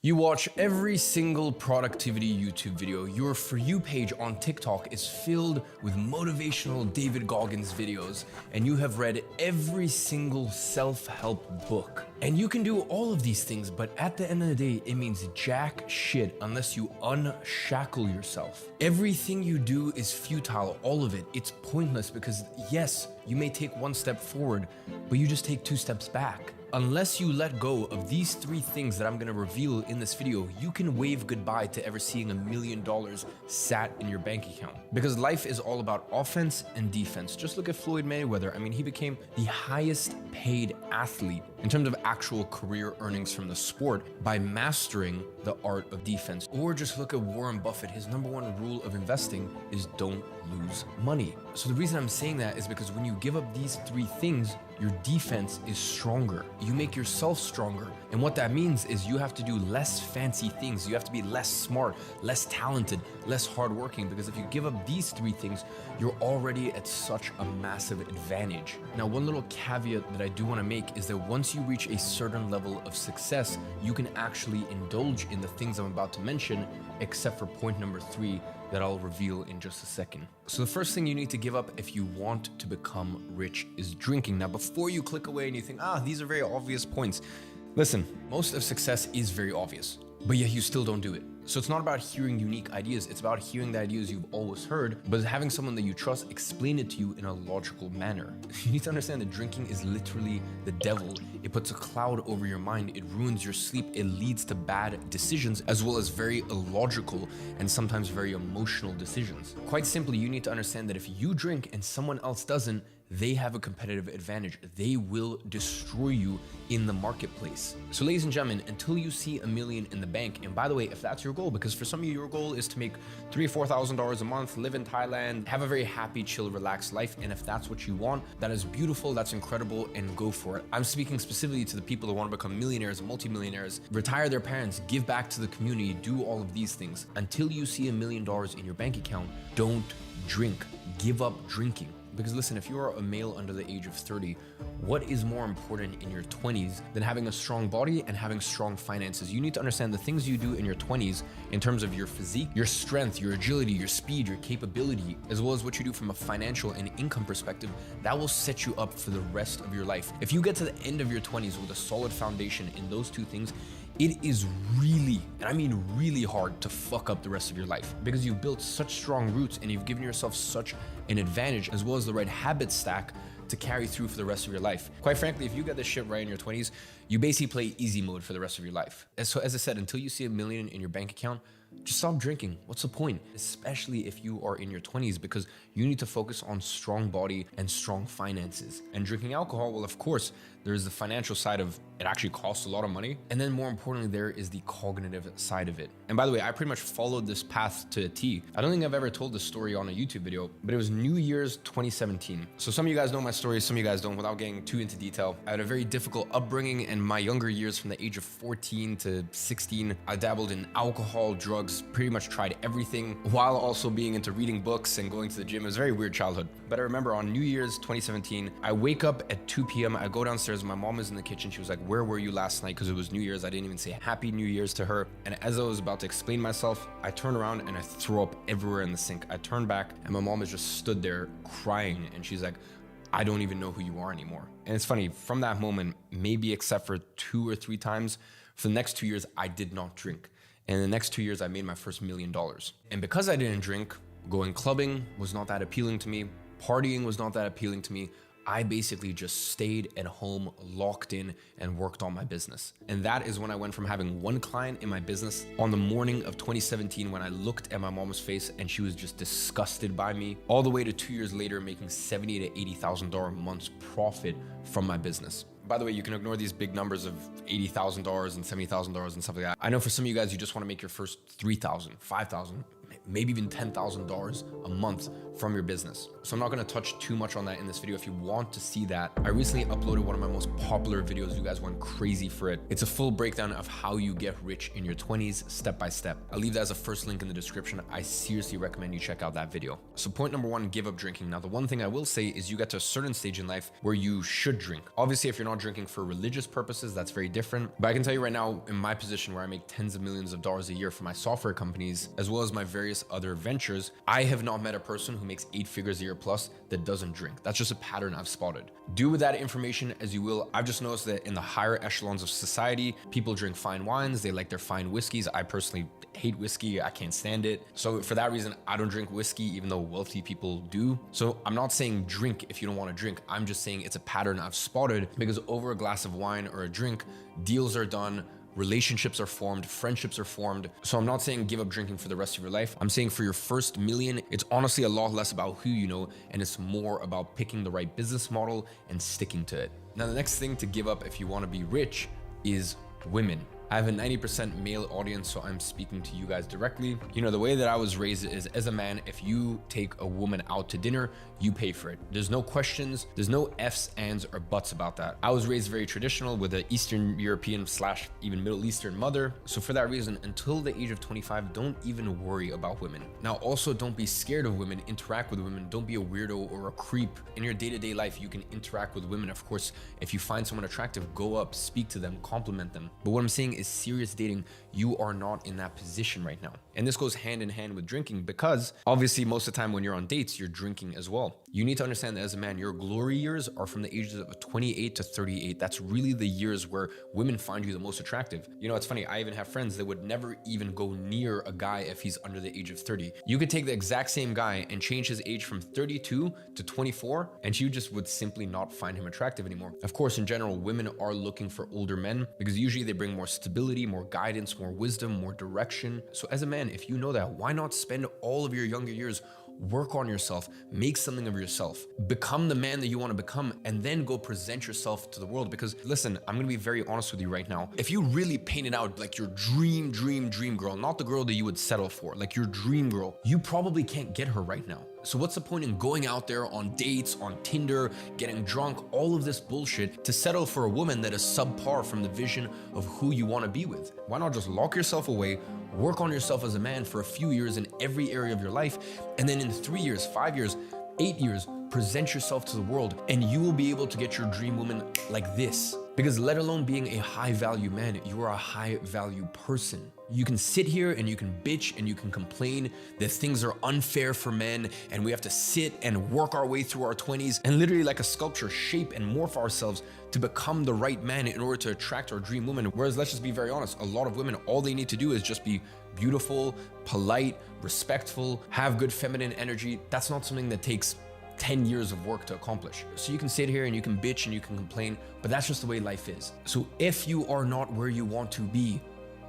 You watch every single productivity YouTube video. Your For You page on TikTok is filled with motivational David Goggins videos, and you have read every single self-help book. And you can do all of these things, but at the end of the day, it means jack shit unless you unshackle yourself. Everything you do is futile, all of it. It's pointless because yes, you may take one step forward, but you just take two steps back. Unless you let go of these three things that I'm gonna reveal in this video, you can wave goodbye to ever seeing $1 million sat in your bank account. Because life is all about offense and defense. Just look at Floyd Mayweather. I mean, he became the highest paid athlete in terms of actual career earnings from the sport by mastering the art of defense. Or just look at Warren Buffett. His #1 rule of investing is don't lose money. So the reason I'm saying that is because when you give up these three things, your defense is stronger. You make yourself stronger. And what that means is you have to do less fancy things. You have to be less smart, less talented, less hardworking, because if you give up these three things, you're already at such a massive advantage. Now, one little caveat that I do want to make is that once you reach a certain level of success, you can actually indulge in the things I'm about to mention, except for point number 3 that I'll reveal in just a second. So the first thing you need to give up if you want to become rich is drinking. Now, before you click away and you think, these are very obvious points. Listen, most of success is very obvious, but yet you still don't do it. So it's not about hearing unique ideas, it's about hearing the ideas you've always heard, but having someone that you trust explain it to you in a logical manner. You need to understand that drinking is literally the devil. It puts a cloud over your mind, it ruins your sleep, it leads to bad decisions, as well as very illogical and sometimes very emotional decisions. Quite simply, you need to understand that if you drink and someone else doesn't, they have a competitive advantage. They will destroy you in the marketplace. So ladies and gentlemen, until you see $1 million in the bank, and by the way, if that's your goal, because for some of you, your goal is to make $3,000 or $4,000 a month, live in Thailand, have a very happy, chill, relaxed life. And if that's what you want, that is beautiful, that's incredible, and go for it. I'm speaking specifically to the people that want to become millionaires, multimillionaires, retire their parents, give back to the community, do all of these things. Until you see $1 million in your bank account, don't drink. Give up drinking. Because listen, if you are a male under the age of 30, what is more important in your 20s than having a strong body and having strong finances? You need to understand the things you do in your 20s in terms of your physique, your strength, your agility, your speed, your capability, as well as what you do from a financial and income perspective, that will set you up for the rest of your life. If you get to the end of your 20s with a solid foundation in those two things, it is really, and I mean really hard to fuck up the rest of your life because you've built such strong roots and you've given yourself such an advantage as well as the right habit stack to carry through for the rest of your life. Quite frankly, if you get this shit right in your 20s, you basically play easy mode for the rest of your life. And so as I said, until you see $1 million in your bank account, just stop drinking. What's the point? Especially if you are in your 20s, because you need to focus on strong body and strong finances. And drinking alcohol, well, of course, there's the financial side of it actually costs a lot of money. And then more importantly, there is the cognitive side of it. And by the way, I pretty much followed this path to a T. I don't think I've ever told this story on a YouTube video, but it was New Year's 2017. So some of you guys know my story, some of you guys don't. Without getting too into detail, I had a very difficult upbringing, and my younger years from the age of 14 to 16, I dabbled in alcohol, drugs, pretty much tried everything while also being into reading books and going to the gym. It was a very weird childhood. But I remember on New Year's 2017, I wake up at 2 p.m. I go downstairs. My mom is in the kitchen. She was like, "Where were you last night?" Because it was New Year's. I didn't even say Happy New Year's to her. And as I was about to explain myself, I turn around and I throw up everywhere in the sink. I turn back and my mom has just stood there crying. And she's like, "I don't even know who you are anymore." And it's funny, from that moment, maybe except for 2 or 3 times, for the next 2 years, I did not drink. And in the next 2 years, I made my first $1 million. And because I didn't drink, going clubbing was not that appealing to me. Partying was not that appealing to me. I basically just stayed at home, locked in, and worked on my business. And that is when I went from having 1 client in my business on the morning of 2017 when I looked at my mom's face and she was just disgusted by me, all the way to 2 years later making $70,000 to $80,000 a month profit from my business. By the way, you can ignore these big numbers of $80,000 and $70,000 and stuff like that. I know for some of you guys, you just want to make your first $3,000, $5,000, maybe even $10,000 a month from your business. So I'm not gonna touch too much on that in this video. If you want to see that, I recently uploaded one of my most popular videos. You guys went crazy for it. It's a full breakdown of how you get rich in your 20s, step by step. I'll leave that as a first link in the description. I seriously recommend you check out that video. So point number one, give up drinking. Now, the one thing I will say is you get to a certain stage in life where you should drink. Obviously, if you're not drinking for religious purposes, that's very different. But I can tell you right now, in my position where I make tens of millions of dollars a year for my software companies, as well as my various other ventures, I have not met a person who makes 8 figures a year plus that doesn't drink. That's just a pattern I've spotted. Do with that information as you will. I've just noticed that in the higher echelons of society, people drink fine wines. They like their fine whiskeys. I personally hate whiskey. I can't stand it. So for that reason, I don't drink whiskey, even though wealthy people do. So I'm not saying drink if you don't want to drink. I'm just saying it's a pattern I've spotted, because over a glass of wine or a drink, deals are done, relationships are formed, friendships are formed. So I'm not saying give up drinking for the rest of your life. I'm saying for your first million, it's honestly a lot less about who you know, and it's more about picking the right business model and sticking to it. Now, the next thing to give up if you want to be rich is women. I have a 90% male audience, so I'm speaking to you guys directly. You know, the way that I was raised is, as a man, if you take a woman out to dinner, you pay for it. There's no questions, there's no ifs, ands, or buts about that. I was raised very traditional with an Eastern European / even Middle Eastern mother. So for that reason, until the age of 25, don't even worry about women. Now, also don't be scared of women, interact with women. Don't be a weirdo or a creep. In your day-to-day life, you can interact with women. Of course, if you find someone attractive, go up, speak to them, compliment them. But what I'm saying is serious dating, you are not in that position right now. And this goes hand in hand with drinking, because obviously most of the time when you're on dates, you're drinking as well. You need to understand that as a man, your glory years are from the ages of 28 to 38. That's really the years where women find you the most attractive. You know, it's funny, I even have friends that would never even go near a guy if he's under the age of 30. You could take the exact same guy and change his age from 32 to 24, and you just would simply not find him attractive anymore. Of course, in general, women are looking for older men because usually they bring more stability, more guidance, more wisdom, more direction. So as a man, if you know that, why not spend all of your younger years, work on yourself, make something of yourself, become the man that you want to become, and then go present yourself to the world? Because listen, I'm going to be very honest with you right now. If you really painted out like your dream girl, not the girl that you would settle for, like your dream girl, you probably can't get her right now. So what's the point in going out there on dates, on Tinder, getting drunk, all of this bullshit to settle for a woman that is subpar from the vision of who you want to be with? Why not just lock yourself away, work on yourself as a man for a few years in every area of your life, and then in 3 years, 5 years, 8 years, present yourself to the world, and you will be able to get your dream woman like this. Because let alone being a high value man, you are a high value person. You can sit here and you can bitch and you can complain that things are unfair for men and we have to sit and work our way through our 20s and literally like a sculpture shape and morph ourselves to become the right man in order to attract our dream woman. Whereas, let's just be very honest, a lot of women, all they need to do is just be beautiful, polite, respectful, have good feminine energy. That's not something that takes 10 years of work to accomplish. So you can sit here and you can bitch and you can complain, but that's just the way life is. So if you are not where you want to be,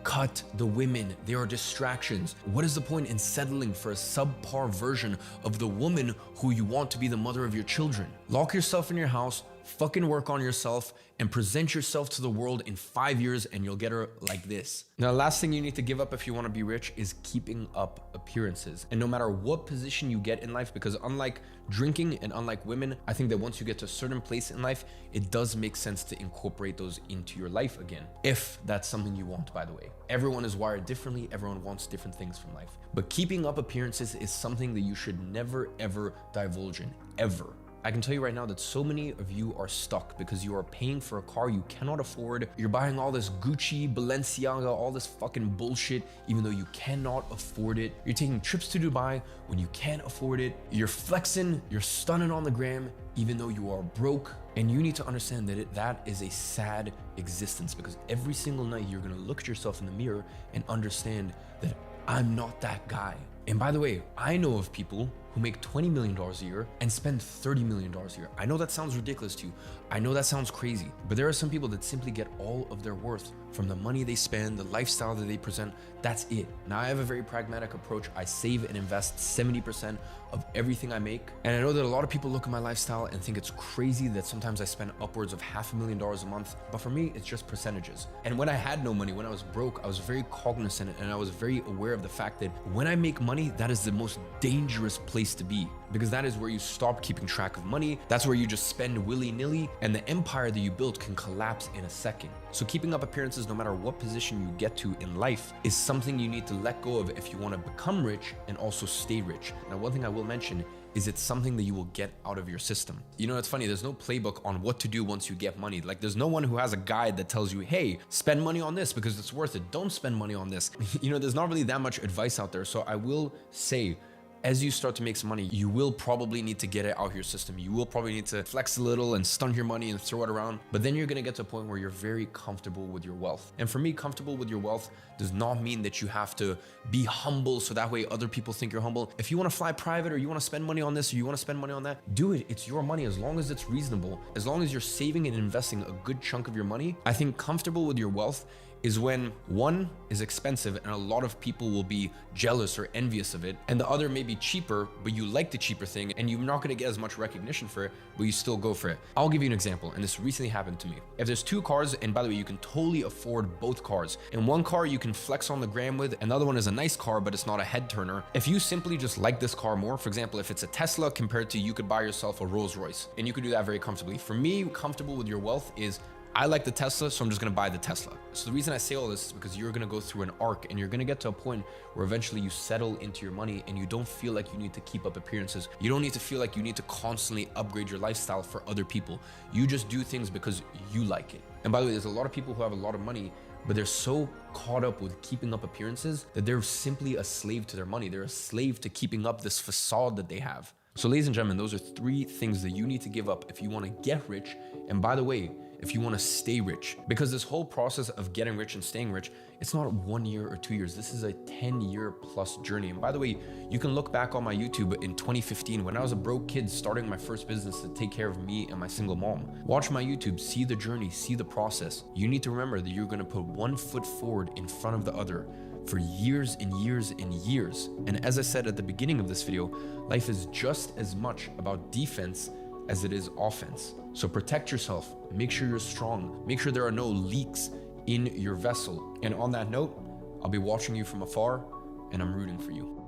cut the women. They are distractions. What is the point in settling for a subpar version of the woman who you want to be the mother of your children? Lock yourself in your house, fucking work on yourself, and present yourself to the world in 5 years and you'll get her like this. Now, the last thing you need to give up if you want to be rich is keeping up appearances. And no matter what position you get in life, because unlike drinking and unlike women, I think that once you get to a certain place in life, it does make sense to incorporate those into your life again. If that's something you want, by the way. Everyone is wired differently. Everyone wants different things from life. But keeping up appearances is something that you should never, ever divulge in, ever. I can tell you right now that so many of you are stuck because you are paying for a car you cannot afford. You're buying all this Gucci, Balenciaga, all this fucking bullshit, even though you cannot afford it. You're taking trips to Dubai when you can't afford it. You're flexing, you're stunning on the gram, even though you are broke. And you need to understand that that is a sad existence, because every single night you're gonna look at yourself in the mirror and understand that I'm not that guy. And by the way, I know of people who make $20 million a year and spend $30 million a year. I know that sounds ridiculous to you. I know that sounds crazy, but there are some people that simply get all of their worth from the money they spend, the lifestyle that they present. That's it. Now I have a very pragmatic approach. I save and invest 70% of everything I make. And I know that a lot of people look at my lifestyle and think it's crazy that sometimes I spend upwards of $500,000 a month. But for me, it's just percentages. And when I had no money, when I was broke, I was very cognizant and I was very aware of the fact that when I make money, that is the most dangerous place to be, because that is where you stop keeping track of money. That's where you just spend willy-nilly, and the empire that you built can collapse in a second. So keeping up appearances, no matter what position you get to in life, is something you need to let go of if you want to become rich and also stay rich. Now, one thing I will mention is it's something that you will get out of your system. You know, it's funny, there's no playbook on what to do once you get money. Like, there's no one who has a guide that tells you, hey, spend money on this because it's worth it. Don't spend money on this. You know, there's not really that much advice out there. So I will say, as you start to make some money, you will probably need to get it out of your system. You will probably need to flex a little and stunt your money and throw it around. But then you're gonna get to a point where you're very comfortable with your wealth. And for me, comfortable with your wealth does not mean that you have to be humble so that way other people think you're humble. If you wanna fly private, or you wanna spend money on this, or you wanna spend money on that, do it. It's your money, as long as it's reasonable. As long as you're saving and investing a good chunk of your money. I think comfortable with your wealth is when one is expensive and a lot of people will be jealous or envious of it, and the other may be cheaper, but you like the cheaper thing and you're not gonna get as much recognition for it, but you still go for it. I'll give you an example, and this recently happened to me. If there's two cars, and by the way, you can totally afford both cars. In one car you can flex on the gram with, another one is a nice car, but it's not a head turner. If you simply just like this car more, for example, if it's a Tesla compared to you could buy yourself a Rolls Royce, and you could do that very comfortably. For me, comfortable with your wealth is I like the Tesla, so I'm just gonna buy the Tesla. So the reason I say all this is because you're gonna go through an arc, and you're gonna get to a point where eventually you settle into your money and you don't feel like you need to keep up appearances. You don't need to feel like you need to constantly upgrade your lifestyle for other people. You just do things because you like it. And by the way, there's a lot of people who have a lot of money, but they're so caught up with keeping up appearances that they're simply a slave to their money. They're a slave to keeping up this facade that they have. So ladies and gentlemen, those are 3 things that you need to give up if you want to get rich. And by the way, if you want to stay rich, because this whole process of getting rich and staying rich, it's not 1 year or 2 years. This is a 10-year plus journey. And by the way, you can look back on my YouTube in 2015 when I was a broke kid starting my first business to take care of me and my single mom. Watch my YouTube, see the journey, see the process. You need to remember that you're going to put one foot forward in front of the other for years and years and years. And as I said at the beginning of this video, life is just as much about defense as it is offense. So protect yourself, make sure you're strong, make sure there are no leaks in your vessel. And on that note, I'll be watching you from afar, and I'm rooting for you.